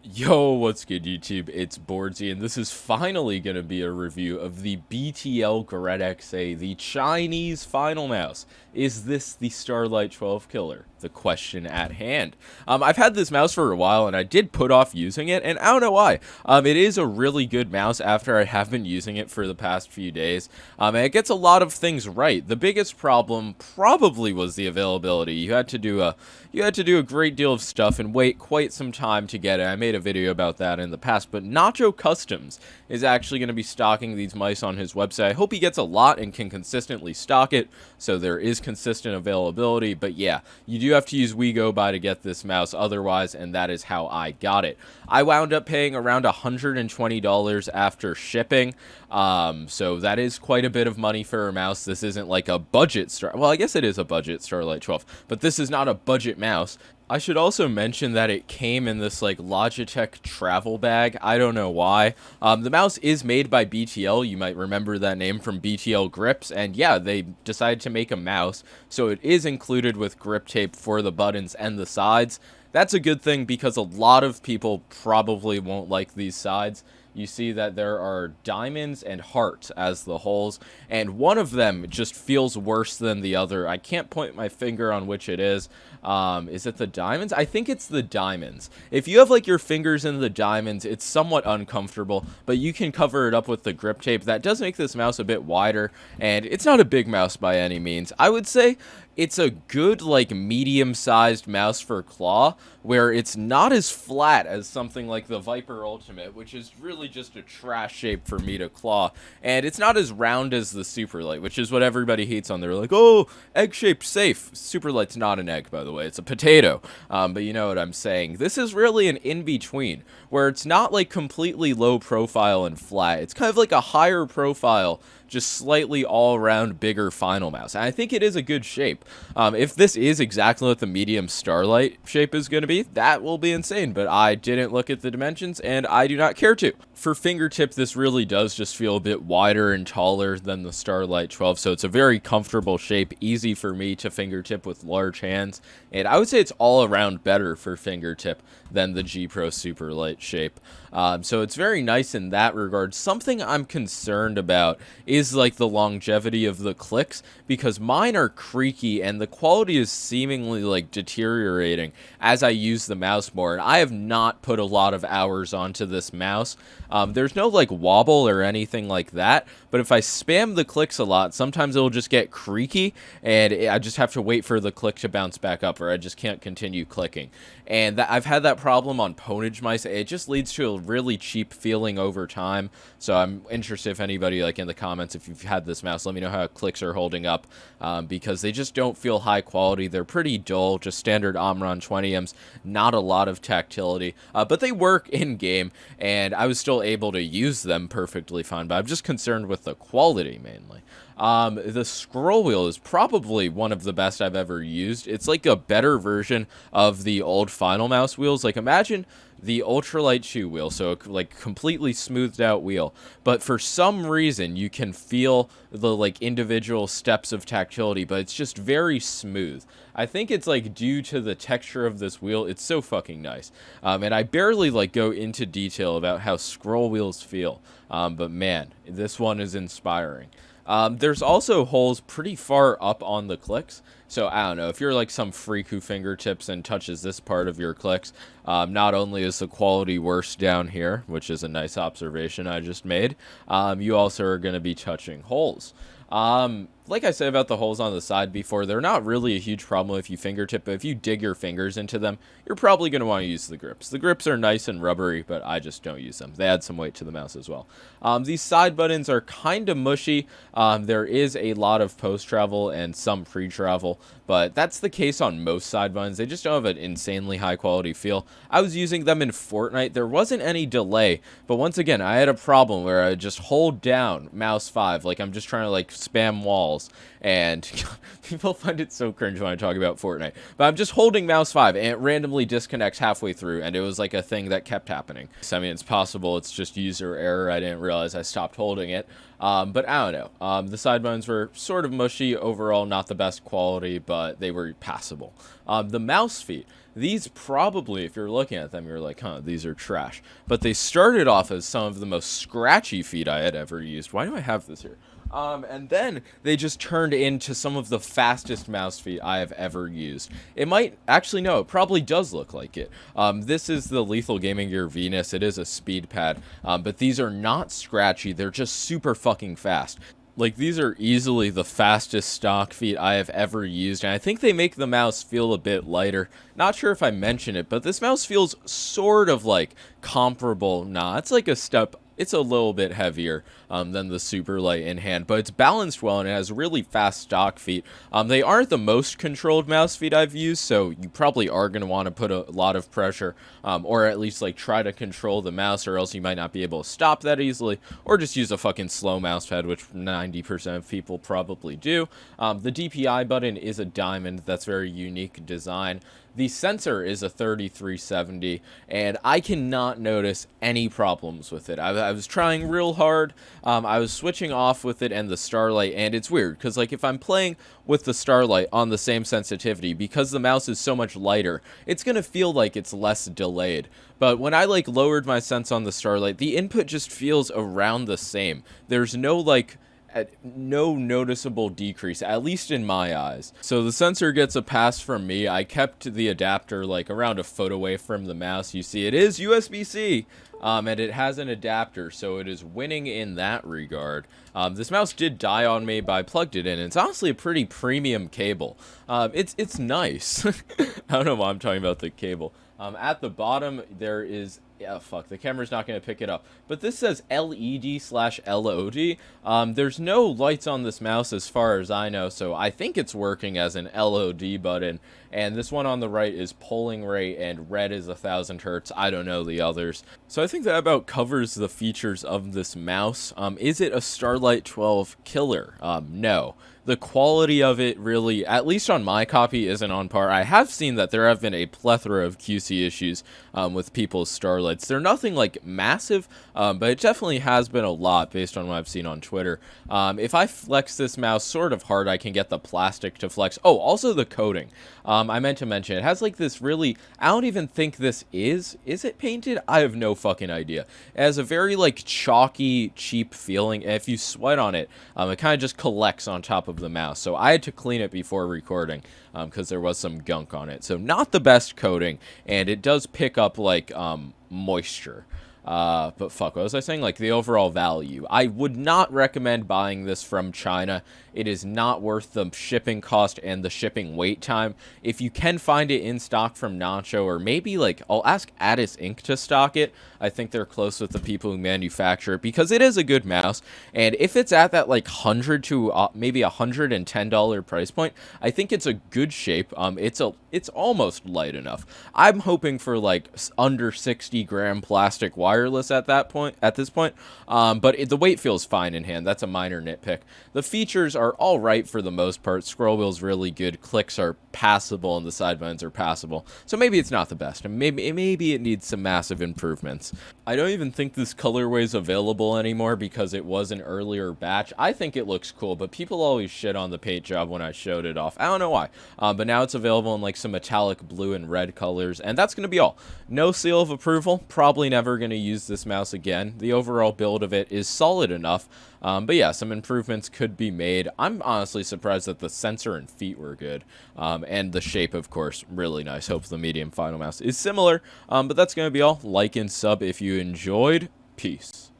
Yo, what's good YouTube? It's boardzy, and this is finally going to be a review of the BTL GRETXA, the Chinese final mouse. Is this the Starlight 12 killer? The question at hand. I've had this mouse for a while, and I did put off using it, and I don't know why. It is a really good mouse after I have been using it for the past few days, and it gets a lot of things right. The biggest problem probably was the availability. You had to do a great deal of stuff and wait quite some time to get it. I made a video about that in the past, but Nacho Customs is actually going to be stocking these mice on his website. I hope he gets a lot and can consistently stock it, so there is consistent availability. But yeah, you do have to use WeGoBuy to get this mouse otherwise, and that is how I got it. I wound up paying around $120 after shipping, so that is quite a bit of money for a mouse. This isn't like a budget well, I guess it is a budget Starlight 12, but this is not a budget mouse. I should also mention that it came in this like Logitech travel bag. I don't know why. The mouse is made by BTL. You might remember that name from BTL Grips. And yeah, they decided to make a mouse. So it is included with grip tape for the buttons and the sides. That's a good thing because a lot of people probably won't like these sides. You see that there are diamonds and hearts as the holes, and one of them just feels worse than the other. I can't point my finger on which it is. Is it the diamonds? I think it's the diamonds. If you have like your fingers in the diamonds, it's somewhat uncomfortable, but you can cover it up with the grip tape. That does make this mouse a bit wider, and it's not a big mouse by any means. I would say it's a good, like, medium-sized mouse for claw, where it's not as flat as something like the Viper Ultimate, which is really just a trash shape for me to claw, and it's not as round as the Superlight, which is what everybody hates on there. Like, oh, egg-shaped safe. Superlight's not an egg, by the way. It's a potato, but you know what I'm saying. This is really an in-between, where it's not, like, completely low profile and flat. It's kind of like a higher profile, just slightly all-around bigger final mouse. And I think it is a good shape. If this is exactly what the medium Starlight shape is going to be, that will be insane, but I didn't look at the dimensions, and I do not care to. For fingertip, this really does just feel a bit wider and taller than the Starlight 12, so it's a very comfortable shape, easy for me to fingertip with large hands, and I would say it's all around better for fingertip than the G Pro Superlight shape. So it's very nice in that regard. Something I'm concerned about is like the longevity of the clicks, because mine are creaky and the quality is seemingly like deteriorating as I use the mouse more. And I have not put a lot of hours onto this mouse. There's no like wobble or anything like that, but if I spam the clicks a lot, sometimes it'll just get creaky and I just have to wait for the click to bounce back up, or I just can't continue clicking. And I've had that problem on Ponage mice. It just leads to a really cheap feeling over time. So I'm interested if anybody, like in the comments, if you've had this mouse, let me know how clicks are holding up, because they just don't feel high quality. They're pretty dull, just standard Omron 20Ms, not a lot of tactility, but they work in game, and I was still able to use them perfectly fine, but I'm just concerned with the quality mainly. The scroll wheel is probably one of the best I've ever used. It's like a better version of the old Final Mouse wheels. Like, imagine the ultralight shoe wheel, so like completely smoothed out wheel, but for some reason you can feel the like individual steps of tactility, but it's just very smooth. I think it's like due to the texture of this wheel. It's so fucking nice. And I barely like go into detail about how scroll wheels feel, but man, this one is inspiring. There's also holes pretty far up on the clicks, so I don't know, if you're like some freak who fingertips and touches this part of your clicks, not only is the quality worse down here, which is a nice observation I just made, you also are going to be touching holes. Like I said about the holes on the side before, they're not really a huge problem if you fingertip, but if you dig your fingers into them, you're probably going to want to use the grips. The grips are nice and rubbery, but I just don't use them. They add some weight to the mouse as well. These side buttons are kind of mushy. There is a lot of post-travel and some pre-travel, but that's the case on most side buttons. They just don't have an insanely high quality feel. I was using them in Fortnite. There wasn't any delay, but once again, I had a problem where I just hold down mouse 5, like I'm just trying to like spam walls, walls, and people find it so cringe when I talk about Fortnite. But I'm just holding mouse 5, and it randomly disconnects halfway through, and it was like a thing that kept happening. So, I mean, it's possible it's just user error. I didn't realize I stopped holding it. But I don't know. The side buttons were sort of mushy overall, not the best quality, but they were passable. The mouse feet. These probably, if you're looking at them, you're like, huh, these are trash. But they started off as some of the most scratchy feet I had ever used. Why do I have this here? And then they just turned into some of the fastest mouse feet I have ever used. It might, actually no, it probably does look like it. This is the Lethal Gaming Gear Venus. It is a speed pad, but these are not scratchy. They're just super fucking fast. Like, these are easily the fastest stock feet I have ever used, and I think they make the mouse feel a bit lighter. Not sure if I mentioned it, but this mouse feels sort of, like, comparable. Nah, it's like a step. It's a little bit heavier than the super light in hand, but it's balanced well and it has really fast stock feet. They aren't the most controlled mouse feet I've used, so you probably are going to want to put a lot of pressure, or at least like try to control the mouse, or else you might not be able to stop that easily, or just use a fucking slow mouse pad, which 90% of people probably do. The DPI button is a diamond. That's very unique design. The sensor is a 3370, and I cannot notice any problems with it. I was trying real hard. I was switching off with it and the Starlight, and it's weird, because like if I'm playing with the Starlight on the same sensitivity, because the mouse is so much lighter, it's going to feel like it's less delayed. But when I like lowered my sense on the Starlight, the input just feels around the same. There's no like no noticeable decrease, at least in my eyes. So the sensor gets a pass from me. I kept the adapter like around a foot away from the mouse. You see, it is USB-C, and it has an adapter, so it is winning in that regard. This mouse did die on me, but I plugged it in. It's honestly a pretty premium cable. It's nice. I don't know why I'm talking about the cable. At the bottom, there is... Yeah, fuck, the camera's not going to pick it up. But this says LED/LOD. There's no lights on this mouse as far as I know, so I think it's working as an LOD button. And this one on the right is polling rate, and red is 1000 hertz. I don't know the others. So I think that about covers the features of this mouse. Is it a Starlight 12 killer? No. The quality of it really, at least on my copy, isn't on par. I have seen that there have been a plethora of QC issues with people's Starlights. They're nothing like massive, but it definitely has been a lot based on what I've seen on Twitter. If I flex this mouse sort of hard, I can get the plastic to flex. Oh, also the coating. I meant to mention, it has like this really, I don't even think this is it painted? I have no fucking idea. It has a very like chalky, cheap feeling, and if you sweat on it, it kind of just collects on top of the mouse. So I had to clean it before recording because there was some gunk on it. So not the best coating, and it does pick up like moisture. But fuck, what was I saying? Like, the overall value. I would not recommend buying this from China. It is not worth the shipping cost and the shipping wait time. If you can find it in stock from Nacho, or maybe, like, I'll ask Addis Inc. to stock it. I think they're close with the people who manufacture it, because it is a good mouse. And if it's at that, like, $100 to maybe $110 price point, I think it's a good shape. It's almost light enough. I'm hoping for, like, under 60-gram plastic wireless at this point, but the weight feels fine in hand. That's a minor nitpick. The features are all right for the most part. Scroll wheel's really good, clicks are passable, and the side buttons are passable. So maybe it's not the best, and maybe it needs some massive improvements. I don't even think this colorway is available anymore because it was an earlier batch. I think it looks cool, but people always shit on the paint job when I showed it off. I don't know why, but now it's available in like some metallic blue and red colors, and that's going to be all. No seal of approval. Probably never going to use this mouse again. The overall build of it is solid enough, but yeah, some improvements could be made. I'm honestly surprised that the sensor and feet were good, and the shape, of course, really nice. Hope the medium final mouse is similar, but that's going to be all. Like and sub if you enjoyed. Peace.